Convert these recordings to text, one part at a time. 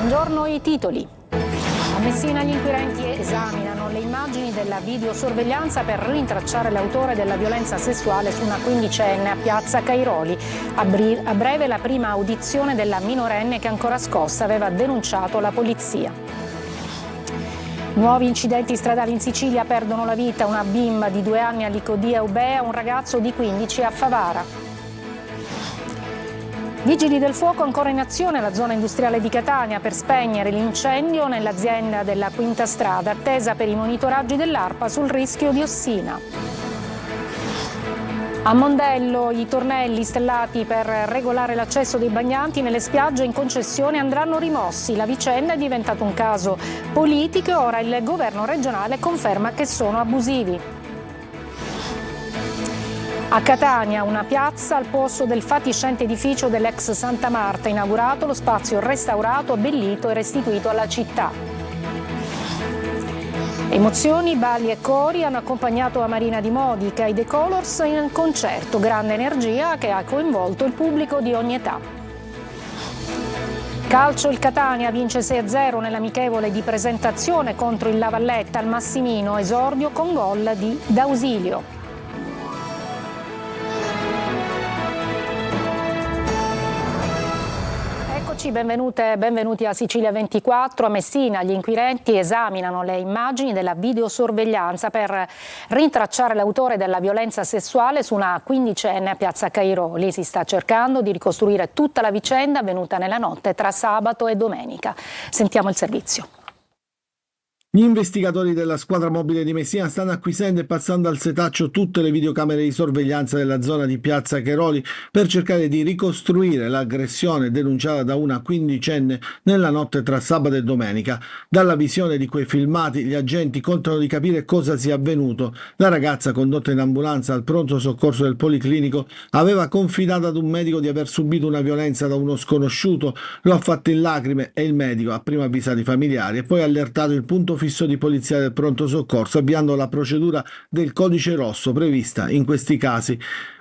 Buongiorno, i titoli. A Messina gli inquirenti esaminano le immagini della videosorveglianza per rintracciare l'autore della violenza sessuale su una quindicenne a Piazza Cairoli. A breve la prima audizione della minorenne che ancora scossa aveva denunciato la polizia. Nuovi incidenti stradali in Sicilia, perdono la vita una bimba di 2 anni a Licodia Eubea, un ragazzo di 15 a Favara. Vigili del fuoco ancora in azione alla zona industriale di Catania per spegnere l'incendio nell'azienda della Quinta Strada, attesa per i monitoraggi dell'ARPA sul rischio diossina. A Mondello i tornelli stellati per regolare l'accesso dei bagnanti nelle spiagge in concessione andranno rimossi. La vicenda è diventata un caso politico e ora il governo regionale conferma che sono abusivi. A Catania una piazza al posto del fatiscente edificio dell'ex Santa Marta, inaugurato lo spazio restaurato, abbellito e restituito alla città. Emozioni, balli e cori hanno accompagnato a Marina di Modica i The Colors in concerto, grande energia che ha coinvolto il pubblico di ogni età. Calcio, il Catania vince 6-0 nell'amichevole di presentazione contro il La Valletta al Massimino, esordio con gol di D'Ausilio. Benvenute e benvenuti a Sicilia 24. A Messina gli inquirenti esaminano le immagini della videosorveglianza per rintracciare l'autore della violenza sessuale su una quindicenne a Piazza Cairoli. Si sta cercando di ricostruire tutta la vicenda avvenuta nella notte tra sabato e domenica. Sentiamo il servizio. Gli investigatori della squadra mobile di Messina stanno acquisendo e passando al setaccio tutte le videocamere di sorveglianza della zona di Piazza Cairoli per cercare di ricostruire l'aggressione denunciata da una quindicenne nella notte tra sabato e domenica. Dalla visione di quei filmati gli agenti contano di capire cosa sia avvenuto. La ragazza, condotta in ambulanza al pronto soccorso del Policlinico, aveva confidato ad un medico di aver subito una violenza da uno sconosciuto, lo ha fatto in lacrime e il medico ha prima avvisato i familiari e poi allertato il punto fisso di polizia del pronto soccorso, avviando la procedura del codice rosso prevista in questi casi.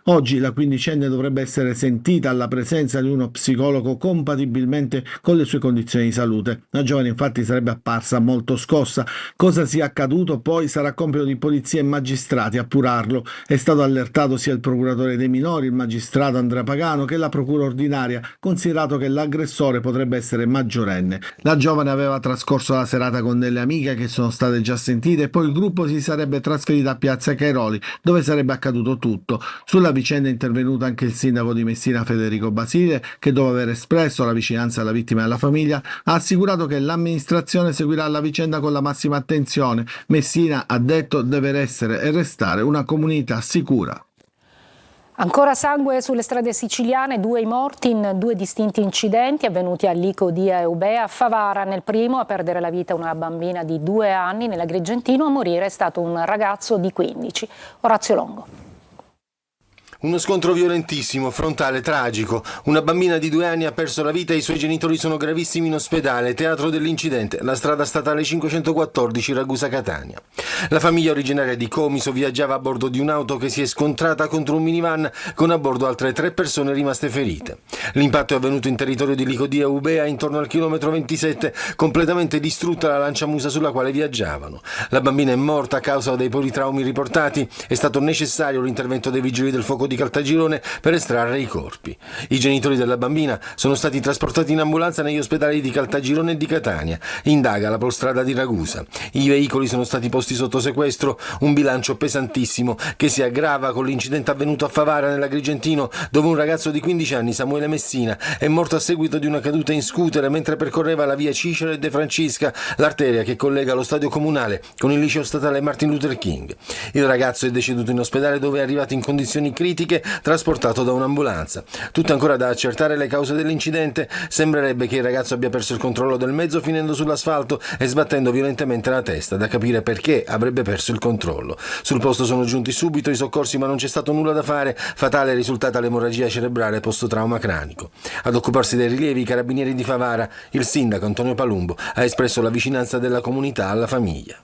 Oggi la quindicenne dovrebbe essere sentita alla presenza di uno psicologo compatibilmente con le sue condizioni di salute. La giovane infatti sarebbe apparsa molto scossa. Cosa sia accaduto poi sarà compito di polizia e magistrati appurarlo. È stato allertato sia il procuratore dei minori, il magistrato Andrea Pagano, che la procura ordinaria, considerato che l'aggressore potrebbe essere maggiorenne. La giovane aveva trascorso la serata con delle amiche che sono state già sentite e poi il gruppo si sarebbe trasferito a Piazza Cairoli, dove sarebbe accaduto tutto. Sulla vicenda è intervenuto anche il sindaco di Messina Federico Basile, che dopo aver espresso la vicinanza alla vittima e alla famiglia ha assicurato che l'amministrazione seguirà la vicenda con la massima attenzione. Messina, ha detto, deve essere e restare una comunità sicura. Ancora sangue sulle strade siciliane, 2 i morti in 2 distinti incidenti avvenuti a Licodia Eubea. A Favara nel primo a perdere la vita una bambina di 2 anni, nell'Agrigentino a morire è stato un ragazzo di 15. Orazio Longo. Uno scontro violentissimo, frontale, tragico. Una bambina di 2 anni ha perso la vita e i suoi genitori sono gravissimi in ospedale. Teatro dell'incidente, la strada statale 514 Ragusa-Catania. La famiglia originaria di Comiso viaggiava a bordo di un'auto che si è scontrata contro un minivan con a bordo altre 3 persone rimaste ferite. L'impatto è avvenuto in territorio di Licodia Eubea intorno al chilometro 27, completamente distrutta la lanciamusa sulla quale viaggiavano. La bambina è morta a causa dei politraumi riportati. È stato necessario l'intervento dei vigili del fuoco di Caltagirone per estrarre i corpi. I genitori della bambina sono stati trasportati in ambulanza negli ospedali di Caltagirone e di Catania. Indaga la Polstrada di Ragusa. I veicoli sono stati posti sotto sequestro, un bilancio pesantissimo che si aggrava con l'incidente avvenuto a Favara nell'Agrigentino, dove un ragazzo di 15 anni, Samuele Messina, è morto a seguito di una caduta in scooter mentre percorreva la via Cicero e De Francisca, l'arteria che collega lo stadio comunale con il liceo statale Martin Luther King. Il ragazzo è deceduto in ospedale, dove è arrivato in condizioni critiche, trasportato da un'ambulanza. Tutto ancora da accertare le cause dell'incidente. Sembrerebbe che il ragazzo abbia perso il controllo del mezzo finendo sull'asfalto e sbattendo violentemente la testa. Da capire perché avrebbe perso il controllo. Sul posto sono giunti subito i soccorsi, ma non c'è stato nulla da fare. Fatale è risultata l'emorragia cerebrale post-trauma cranico. Ad occuparsi dei rilievi i carabinieri di Favara. Il sindaco Antonio Palumbo ha espresso la vicinanza della comunità alla famiglia.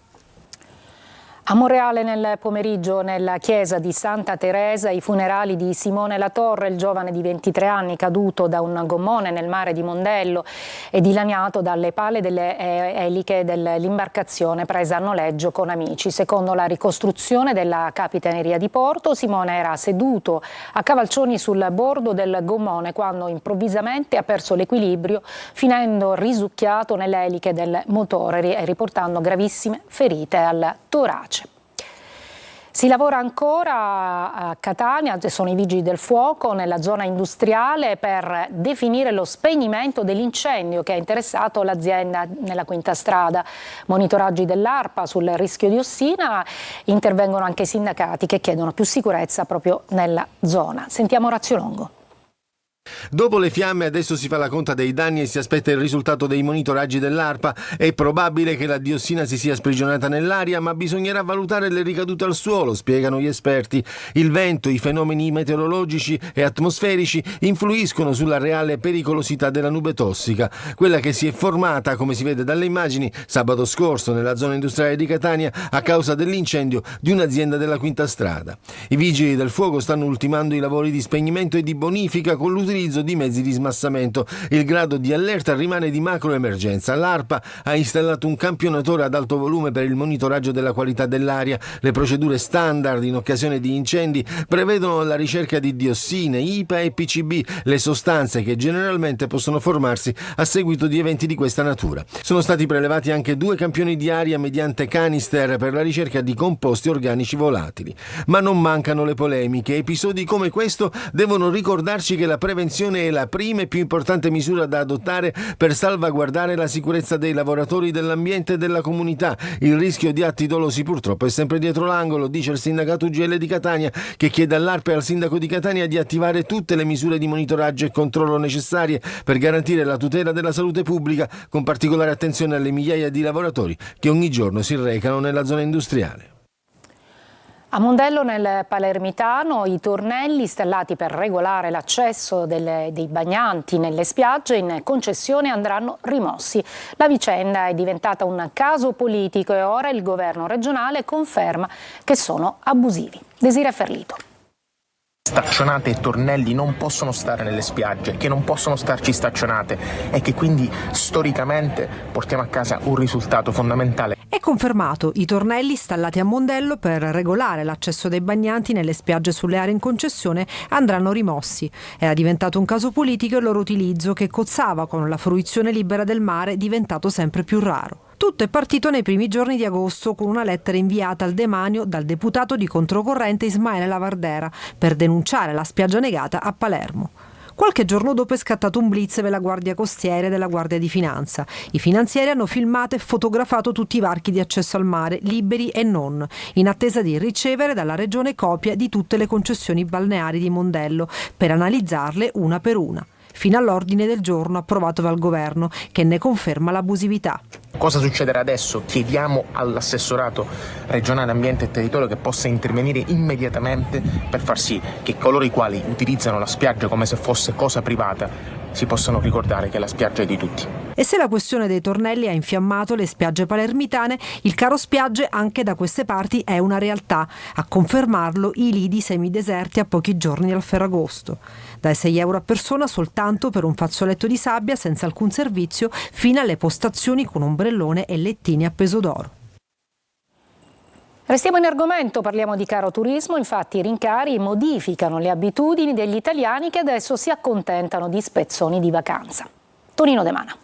A Monreale nel pomeriggio, nella chiesa di Santa Teresa, i funerali di Simone Latorre, il giovane di 23 anni caduto da un gommone nel mare di Mondello e dilaniato dalle pale delle eliche dell'imbarcazione presa a noleggio con amici. Secondo la ricostruzione della Capitaneria di Porto, Simone era seduto a cavalcioni sul bordo del gommone quando improvvisamente ha perso l'equilibrio, finendo risucchiato nelle eliche del motore e riportando gravissime ferite al torace. Si lavora ancora a Catania, sono i vigili del fuoco nella zona industriale per definire lo spegnimento dell'incendio che ha interessato l'azienda nella Quinta Strada. Monitoraggi dell'ARPA sul rischio diossina, intervengono anche i sindacati che chiedono più sicurezza proprio nella zona. Sentiamo Orazio Longo. Dopo le fiamme adesso si fa la conta dei danni e si aspetta il risultato dei monitoraggi dell'ARPA. È probabile che la diossina si sia sprigionata nell'aria, ma bisognerà valutare le ricadute al suolo, spiegano gli esperti. Il vento, i fenomeni meteorologici e atmosferici influiscono sulla reale pericolosità della nube tossica, quella che si è formata, come si vede dalle immagini, sabato scorso nella zona industriale di Catania a causa dell'incendio di un'azienda della Quinta Strada. I vigili del fuoco stanno ultimando i lavori di spegnimento e di bonifica con l'utilizzo di mezzi di smassamento. Il grado di allerta rimane di macroemergenza. L'ARPA ha installato un campionatore ad alto volume per il monitoraggio della qualità dell'aria. Le procedure standard in occasione di incendi prevedono la ricerca di diossine, IPA e PCB, le sostanze che generalmente possono formarsi a seguito di eventi di questa natura. Sono stati prelevati anche 2 campioni di aria mediante canister per la ricerca di composti organici volatili. Ma non mancano le polemiche. Episodi come questo devono ricordarci che la prevenzione è la prima e più importante misura da adottare per salvaguardare la sicurezza dei lavoratori, dell'ambiente e della comunità. Il rischio di atti dolosi purtroppo è sempre dietro l'angolo, dice il sindacato UGL di Catania, che chiede all'ARPA e al sindaco di Catania di attivare tutte le misure di monitoraggio e controllo necessarie per garantire la tutela della salute pubblica, con particolare attenzione alle migliaia di lavoratori che ogni giorno si recano nella zona industriale. A Mondello nel Palermitano i tornelli installati per regolare l'accesso dei bagnanti nelle spiagge in concessione andranno rimossi. La vicenda è diventata un caso politico e ora il governo regionale conferma che sono abusivi. Desiree Ferlito. Staccionate e tornelli non possono stare nelle spiagge, che non possono starci staccionate e che quindi storicamente portiamo a casa un risultato fondamentale. È confermato, i tornelli installati a Mondello per regolare l'accesso dei bagnanti nelle spiagge sulle aree in concessione andranno rimossi. Era diventato un caso politico il loro utilizzo che cozzava con la fruizione libera del mare, diventato sempre più raro. Tutto è partito nei primi giorni di agosto con una lettera inviata al demanio dal deputato di controcorrente Ismaele Lavardera per denunciare la spiaggia negata a Palermo. Qualche giorno dopo è scattato un blitz della Guardia Costiera e della Guardia di Finanza. I finanzieri hanno filmato e fotografato tutti i varchi di accesso al mare, liberi e non, in attesa di ricevere dalla Regione copia di tutte le concessioni balneari di Mondello per analizzarle una per una, fino all'ordine del giorno approvato dal governo, che ne conferma l'abusività. Cosa succederà adesso? Chiediamo all'assessorato regionale ambiente e territorio che possa intervenire immediatamente per far sì che coloro i quali utilizzano la spiaggia come se fosse cosa privata si possano ricordare che la spiaggia è di tutti. E se la questione dei tornelli ha infiammato le spiagge palermitane, il caro spiagge anche da queste parti è una realtà. A confermarlo i lidi semideserti a pochi giorni dal Ferragosto. Dai 6 euro a persona soltanto per un fazzoletto di sabbia senza alcun servizio, fino alle postazioni con ombrellone e lettini a peso d'oro. Restiamo in argomento, parliamo di caro turismo. Infatti i rincari modificano le abitudini degli italiani che adesso si accontentano di spezzoni di vacanza. Tonino De Mana.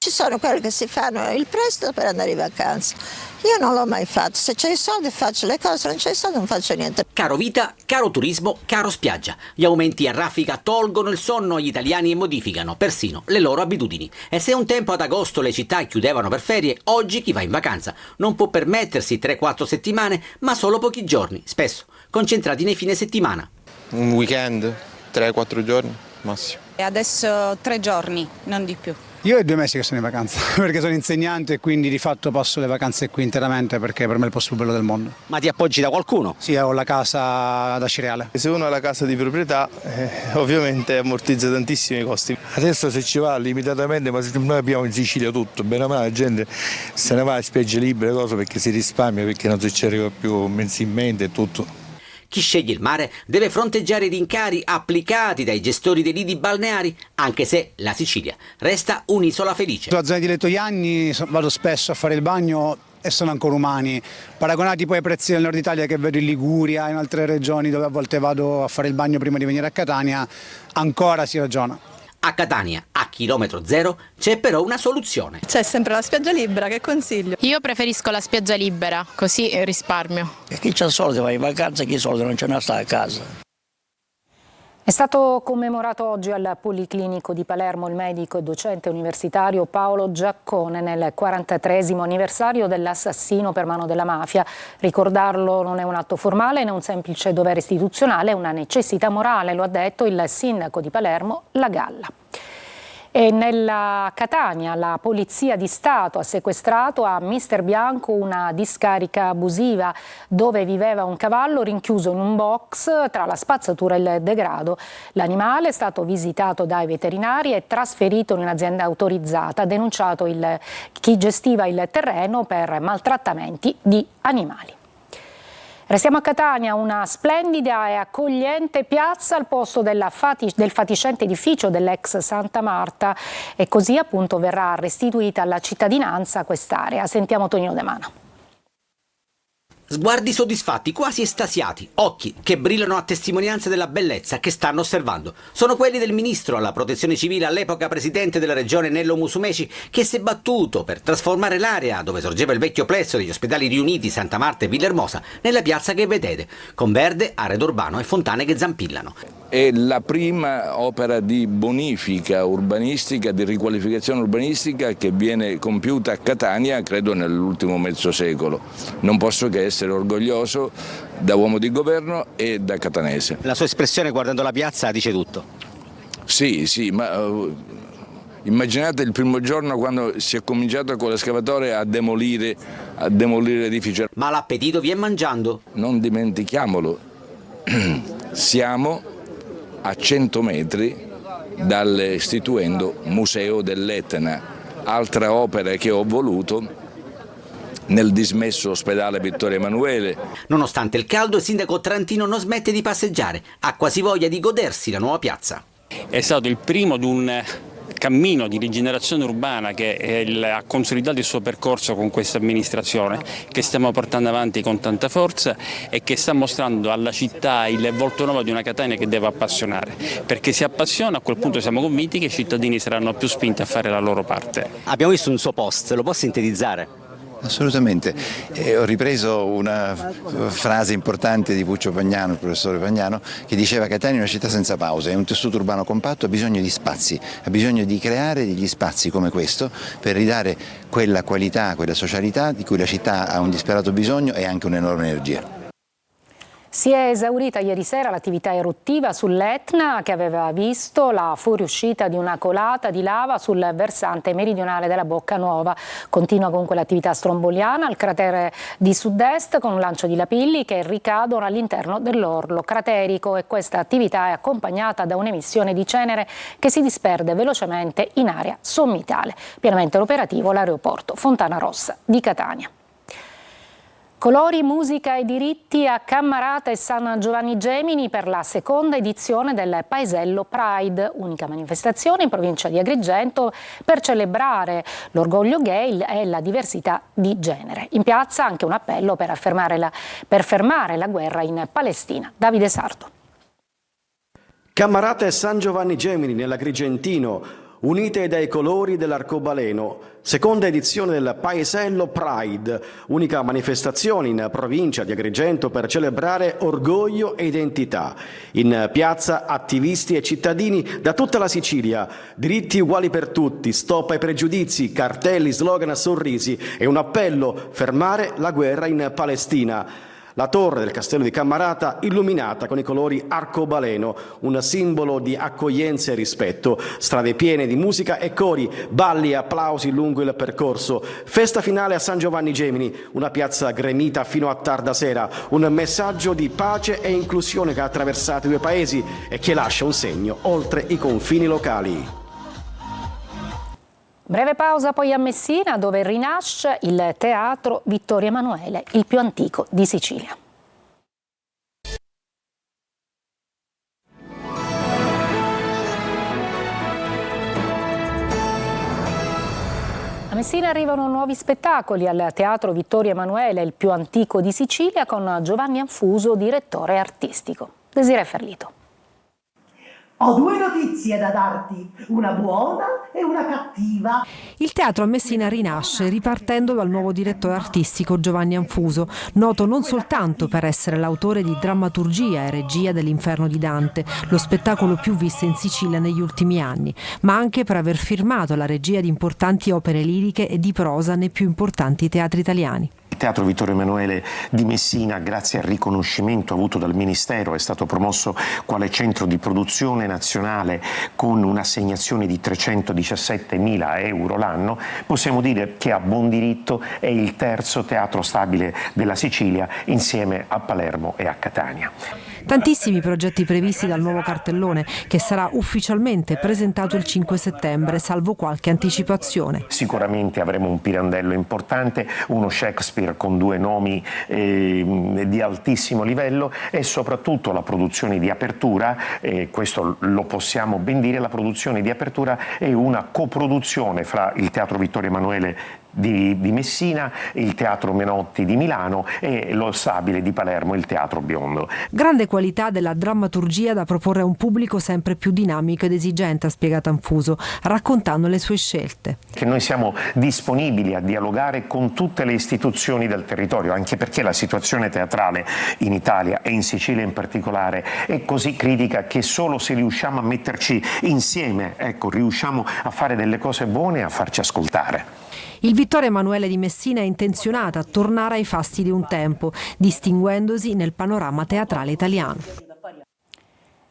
Ci sono quelli che si fanno il prestito per andare in vacanza. Io non l'ho mai fatto. Se c'è i soldi faccio le cose, se non c'è i soldi non faccio niente. Caro vita, caro turismo, caro spiaggia. Gli aumenti a raffica tolgono il sonno agli italiani e modificano persino le loro abitudini. E se un tempo ad agosto le città chiudevano per ferie, oggi chi va in vacanza non può permettersi 3-4 settimane, ma solo pochi giorni, spesso concentrati nei fine settimana. Un weekend, 3-4 giorni massimo. E adesso 3 giorni, non di più. Io è 2 mesi che sono in vacanza, perché sono insegnante e quindi di fatto passo le vacanze qui interamente perché per me è il posto più bello del mondo. Ma ti appoggi da qualcuno? Sì, ho la casa da Cireale. Se uno ha la casa di proprietà, ovviamente ammortizza tantissimi costi. Adesso se ci va limitatamente, ma noi abbiamo in Sicilia tutto, bene o male la gente se ne va a spiagge libere, cose perché si risparmia, perché non si ci arriva più mensilmente e tutto. Chi sceglie il mare deve fronteggiare i rincari applicati dai gestori dei lidi balneari, anche se la Sicilia resta un'isola felice. Sulla zona di Lettoianni vado spesso a fare il bagno e sono ancora umani. Paragonati poi ai prezzi del nord Italia che vedo in Liguria, in altre regioni dove a volte vado a fare il bagno prima di venire a Catania, ancora si ragiona. A Catania, a chilometro zero, c'è però una soluzione. C'è sempre la spiaggia libera, che consiglio? Io preferisco la spiaggia libera, così risparmio. E chi c'ha soldi va in vacanza, chi soldi non ce ne sta a casa. È stato commemorato oggi al Policlinico di Palermo il medico e docente universitario Paolo Giaccone nel 43esimo anniversario dell'assassino per mano della mafia. Ricordarlo non è un atto formale né un semplice dovere istituzionale, è una necessità morale, lo ha detto il sindaco di Palermo, La Galla. E nella Catania la Polizia di Stato ha sequestrato a Mister Bianco una discarica abusiva dove viveva un cavallo rinchiuso in un box tra la spazzatura e il degrado. L'animale è stato visitato dai veterinari e trasferito in un'azienda autorizzata. Ha denunciato chi gestiva il terreno per maltrattamenti di animali. Restiamo a Catania, una splendida e accogliente piazza al posto del fatiscente edificio dell'ex Santa Marta e così appunto verrà restituita alla cittadinanza quest'area. Sentiamo Tonino De Mano. Sguardi soddisfatti, quasi estasiati, occhi che brillano a testimonianza della bellezza che stanno osservando. Sono quelli del ministro alla protezione civile, all'epoca presidente della regione Nello Musumeci, che si è battuto per trasformare l'area dove sorgeva il vecchio plesso degli ospedali riuniti Santa Marta e Villahermosa nella piazza che vedete, con verde, arredo urbano e fontane che zampillano. È la prima opera di bonifica urbanistica, di riqualificazione urbanistica che viene compiuta a Catania, credo nell'ultimo mezzo secolo. Non posso che essere orgoglioso da uomo di governo e da catanese. La sua espressione guardando la piazza dice tutto. Sì, ma immaginate il primo giorno quando si è cominciato con l'escavatore a demolire l'edificio. Ma l'appetito viene mangiando. Non dimentichiamolo, siamo a 100 metri dall'istituendo Museo dell'Etna, altra opera che ho voluto nel dismesso ospedale Vittorio Emanuele. Nonostante il caldo, il sindaco trentino non smette di passeggiare, ha quasi voglia di godersi la nuova piazza. È stato il primo di un cammino di rigenerazione urbana che ha consolidato il suo percorso con questa amministrazione, che stiamo portando avanti con tanta forza e che sta mostrando alla città il volto nuovo di una Catania che deve appassionare, perché se appassiona a quel punto siamo convinti che i cittadini saranno più spinti a fare la loro parte. Abbiamo visto un suo post, lo può sintetizzare? Assolutamente, ho ripreso una frase importante di Puccio Pagnano, il professore Pagnano, che diceva che Catania è una città senza pause, è un tessuto urbano compatto, ha bisogno di spazi, ha bisogno di creare degli spazi come questo per ridare quella qualità, quella socialità di cui la città ha un disperato bisogno e anche un'enorme energia. Si è esaurita ieri sera l'attività eruttiva sull'Etna che aveva visto la fuoriuscita di una colata di lava sul versante meridionale della Bocca Nuova. Continua comunque l'attività stromboliana al cratere di sud-est con un lancio di lapilli che ricadono all'interno dell'orlo craterico e questa attività è accompagnata da un'emissione di cenere che si disperde velocemente in area sommitale. Pienamente operativo l'aeroporto Fontana Rossa di Catania. Colori, musica e diritti a Cammarata e San Giovanni Gemini per la seconda edizione del Paesello Pride, unica manifestazione in provincia di Agrigento per celebrare l'orgoglio gay e la diversità di genere. In piazza anche un appello per fermare la guerra in Palestina. Davide Sarto. Cammarata e San Giovanni Gemini nell'Agrigentino, unite dai colori dell'arcobaleno, seconda edizione del Paesello Pride, unica manifestazione in provincia di Agrigento per celebrare orgoglio e identità. In piazza attivisti e cittadini da tutta la Sicilia, diritti uguali per tutti, stop ai pregiudizi, cartelli, slogan, sorrisi e un appello: fermare la guerra in Palestina. La torre del castello di Cammarata illuminata con i colori arcobaleno, un simbolo di accoglienza e rispetto. Strade piene di musica e cori, balli e applausi lungo il percorso. Festa finale a San Giovanni Gemini, una piazza gremita fino a tarda sera, un messaggio di pace e inclusione che ha attraversato i due paesi e che lascia un segno oltre i confini locali. Breve pausa poi a Messina, dove rinasce il Teatro Vittorio Emanuele, il più antico di Sicilia. A Messina arrivano nuovi spettacoli al Teatro Vittorio Emanuele, il più antico di Sicilia, con Giovanni Anfuso, direttore artistico. Desiree Ferlito. Ho due notizie da darti, una buona e una cattiva. Il teatro a Messina rinasce ripartendo dal nuovo direttore artistico Giovanni Anfuso, noto non soltanto per essere l'autore di drammaturgia e regia dell'Inferno di Dante, lo spettacolo più visto in Sicilia negli ultimi anni, ma anche per aver firmato la regia di importanti opere liriche e di prosa nei più importanti teatri italiani. Il Teatro Vittorio Emanuele di Messina, grazie al riconoscimento avuto dal Ministero, è stato promosso quale centro di produzione nazionale con un'assegnazione di 317.000 euro l'anno. Possiamo dire che a buon diritto è il terzo teatro stabile della Sicilia, insieme a Palermo e a Catania. Tantissimi progetti previsti dal nuovo cartellone, che sarà ufficialmente presentato il 5 settembre, salvo qualche anticipazione. Sicuramente avremo un Pirandello importante, uno Shakespeare con due nomi di altissimo livello e soprattutto la produzione di apertura, questo lo possiamo ben dire, la produzione di apertura è una coproduzione fra il Teatro Vittorio Emanuele di Messina, il Teatro Menotti di Milano e lo Stabile di Palermo, il Teatro Biondo. Grande qualità della drammaturgia da proporre a un pubblico sempre più dinamico ed esigente, ha spiegato Anfuso, raccontando le sue scelte. Che noi siamo disponibili a dialogare con tutte le istituzioni del territorio, anche perché la situazione teatrale in Italia e in Sicilia in particolare è così critica che solo se riusciamo a metterci insieme, riusciamo a fare delle cose buone e a farci ascoltare. Il Vittorio Emanuele di Messina è intenzionato a tornare ai fasti di un tempo, distinguendosi nel panorama teatrale italiano.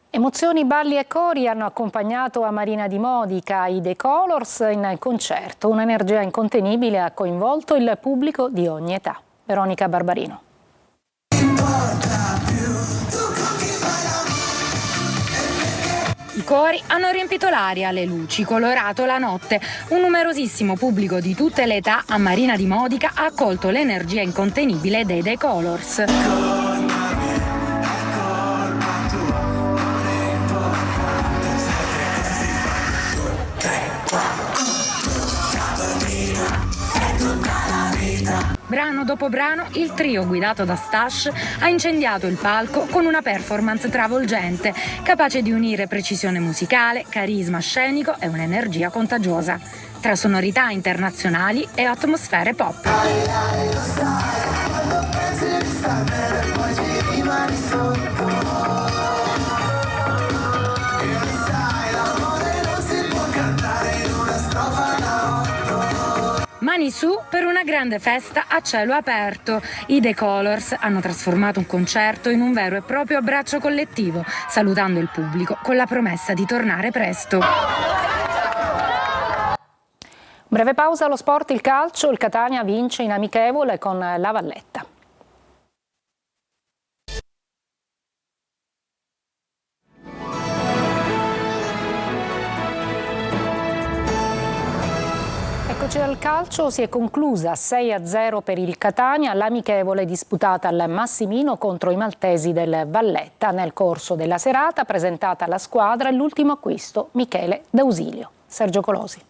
Emozioni, balli e cori hanno accompagnato a Marina di Modica i The Colors in concerto. Un'energia incontenibile ha coinvolto il pubblico di ogni età. Veronica Barbarino. I cori hanno riempito l'aria, le luci, colorato la notte. Un numerosissimo pubblico di tutte le età a Marina di Modica ha accolto l'energia incontenibile dei The Colors. Brano dopo brano, il trio guidato da Stash ha incendiato il palco con una performance travolgente, capace di unire precisione musicale, carisma scenico e un'energia contagiosa, tra sonorità internazionali e atmosfere pop. Mani su per una grande festa a cielo aperto. I The Colors hanno trasformato un concerto in un vero e proprio abbraccio collettivo, salutando il pubblico con la promessa di tornare presto. Breve pausa allo sport, il calcio, il Catania vince in amichevole con la Valletta. Eccoci al calcio, si è conclusa 6-0 per il Catania, l'amichevole disputata al Massimino contro i maltesi del Valletta. Nel corso della serata presentata alla squadra l'ultimo acquisto, Michele D'Ausilio. Sergio Colosi.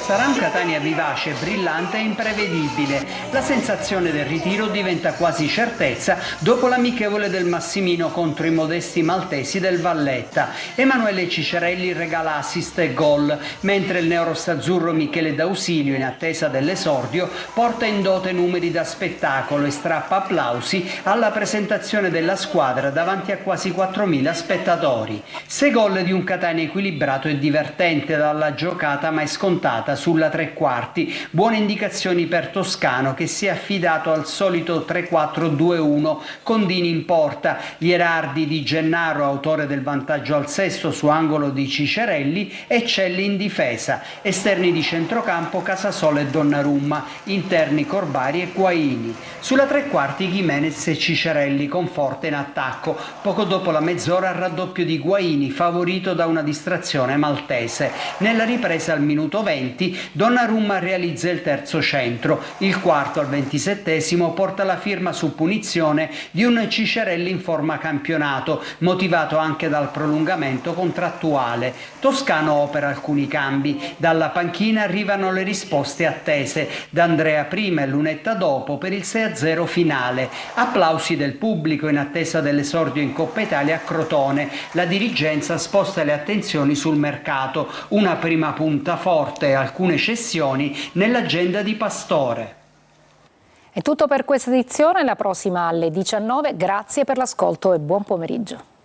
Sarà un Catania vivace, brillante e imprevedibile. La sensazione del ritiro diventa quasi certezza dopo l'amichevole del Massimino contro i modesti maltesi del Valletta. Emanuele Cicerelli regala assist e gol, mentre il neorostazzurro Michele D'Ausilio, in attesa dell'esordio, porta in dote numeri da spettacolo e strappa applausi alla presentazione della squadra davanti a quasi 4.000 spettatori. 6 gol di un Catania equilibrato e divertente, dalla giocata mai scontata sulla tre quarti. Buone indicazioni per Toscano, che si è affidato al solito 3-4-2-1 con Dini in porta. Gherardi di Gennaro, autore del vantaggio al sesto su angolo di Cicerelli, e Celli in difesa. Esterni di centrocampo Casasola e Donnarumma, interni Corbari e Guaini. Sulla tre quarti Gimenez e Cicerelli con Forte in attacco. Poco dopo la mezz'ora il raddoppio di Guaini, favorito da una distrazione maltese. Nella ripresa al minuto 20 Donnarumma realizza il terzo centro. Il quarto al 27esimo porta la firma su punizione di un Cicerelli in forma campionato, motivato anche dal prolungamento contrattuale. Toscano opera alcuni cambi. Dalla panchina arrivano le risposte attese. D'Andrea prima e Lunetta dopo per il 6-0 finale. Applausi del pubblico in attesa dell'esordio in Coppa Italia a Crotone. La dirigenza sposta le attenzioni sul mercato. Una prima punta forte e alcune cessioni nell'agenda di Pastore. È tutto per questa edizione, la prossima alle 19. Grazie per l'ascolto e buon pomeriggio.